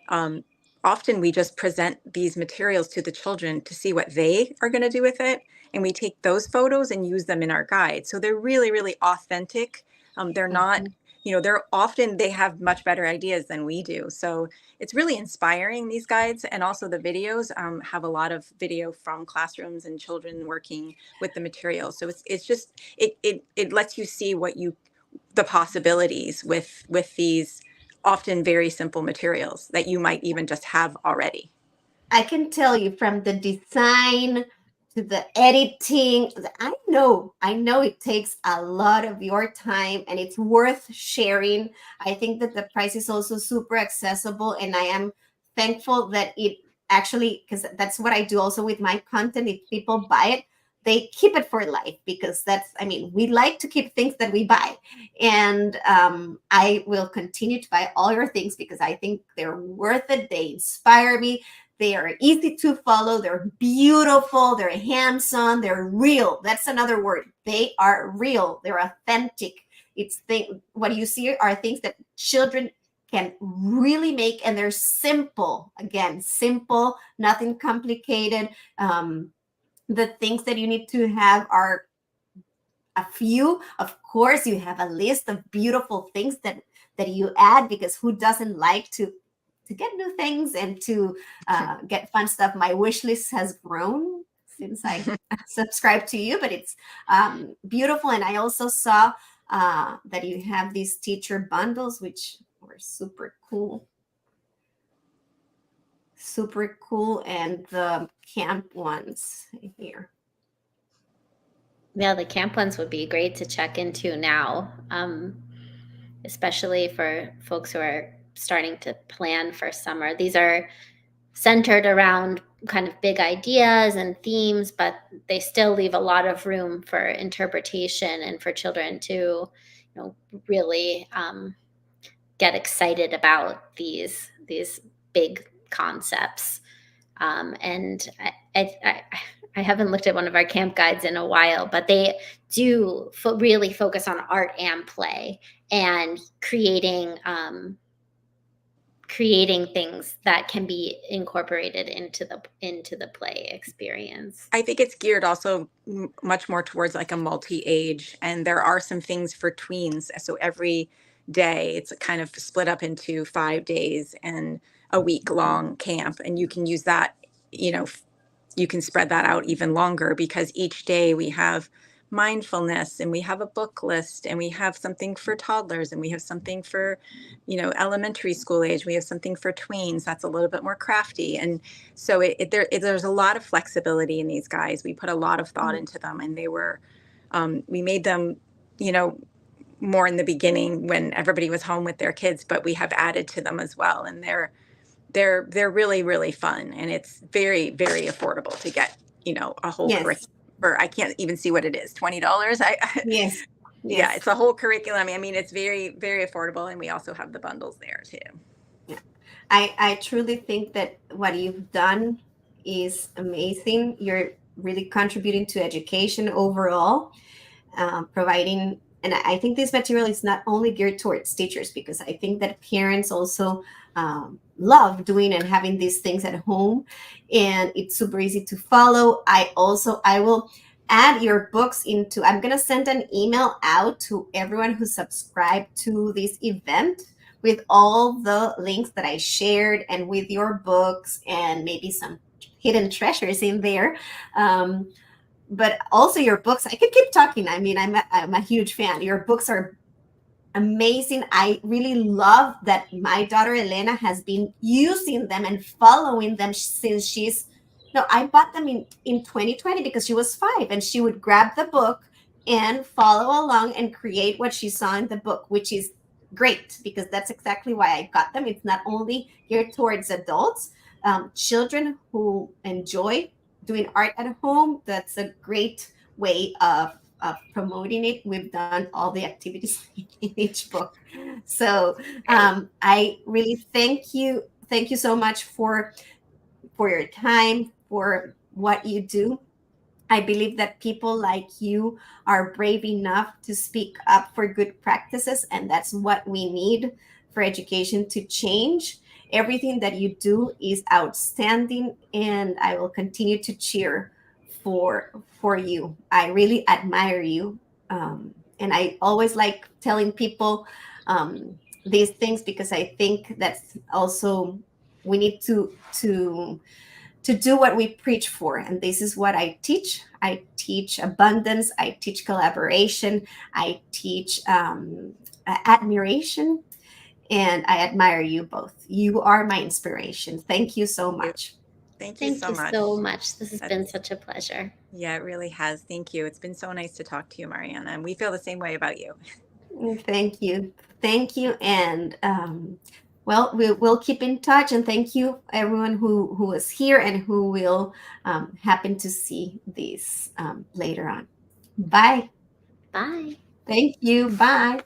um, often we just present these materials to the children to see what they are going to do with it. And we take those photos and use them in our guide. So they're really, really authentic. They're not, Mhm. they're often, they have much better ideas than we do. So it's really inspiring, these guides. And also the videos have a lot of video from classrooms and children working with the materials. So it's just, it lets you see the possibilities with these often very simple materials that you might even just have already. I can tell you from the design to the editing, I know it takes a lot of your time and it's worth sharing. I think that the price is also super accessible, and I am thankful that it actually, because that's what I do also with my content. If people buy it, they keep it for life, because we like to keep things that we buy. And I will continue to buy all your things because I think they're worth it. They inspire me. They are easy to follow. They're beautiful. They're handsome. They're real. That's another word. They are real. They're authentic. What you see are things that children can really make, and they're simple. Again, simple, nothing complicated. The things that you need to have are a few. Of course, you have a list of beautiful things that you add, because who doesn't like to get new things and to get fun stuff? My wish list has grown since I subscribed to you, but it's beautiful. And I also saw that you have these teacher bundles, which were super cool. Super cool. And the camp ones here. Yeah, the camp ones would be great to check into now, especially for folks who are starting to plan for summer. These are centered around kind of big ideas and themes, but they still leave a lot of room for interpretation and for children to, really get excited about these big concepts. And I haven't looked at one of our camp guides in a while, but they do really focus on art and play and creating things that can be incorporated into the play experience. I think it's geared also much more towards like a multi-age, and there are some things for tweens. So every day it's kind of split up into 5 days and a week long camp, and you can use that, you know, you can spread that out even longer, because each day we have mindfulness and we have a book list and we have something for toddlers and we have something for, elementary school age. We have something for tweens that's a little bit more crafty. And so there's a lot of flexibility in these guys. We put a lot of thought into them, and we made them, more in the beginning when everybody was home with their kids, but we have added to them as well. And they're really, really fun, and it's very, very affordable to get, a whole Yes. curriculum for, I can't even see what it is, $20. Yes. Yeah, it's a whole curriculum. I mean, it's very, very affordable, and we also have the bundles there too. Yeah. I truly think that what you've done is amazing. You're really contributing to education overall, providing, and I think this material is not only geared towards teachers, because I think that parents also love doing and having these things at home, and it's super easy to follow. I will add your books into, I'm going to send an email out to everyone who subscribed to this event with all the links that I shared, and with your books and maybe some hidden treasures in there. But also your books, I could keep talking. I mean, I'm a huge fan. Your books are amazing. I really love that my daughter Elena has been using them and following them since I bought them in 2020 because she was 5, and she would grab the book and follow along and create what she saw in the book, which is great, because that's exactly why I got them. It's not only geared towards adults, children who enjoy doing art at home. That's a great way of promoting it. We've done all the activities in each book. So I really thank you. Thank you so much for your time, for what you do. I believe that people like you are brave enough to speak up for good practices, and that's what we need for education to change. Everything that you do is outstanding, and I will continue to cheer for you. I really admire you, and I always like telling people these things because I think that's also we need to do what we preach for. And this is what I teach. I teach abundance, I teach collaboration, I teach admiration, and I admire you both. You are my inspiration. Thank you so much. Thank you Thank so you much. so much. This has been That's, such a pleasure. yeah, it really has. Thank you. It's been so nice to talk to you, Mariana. And we feel the same way about you. Thank you. Thank you. And well, we'll keep in touch. And thank you, everyone who was here and who will happen to see this later on. Bye. Bye. Thank you. Bye.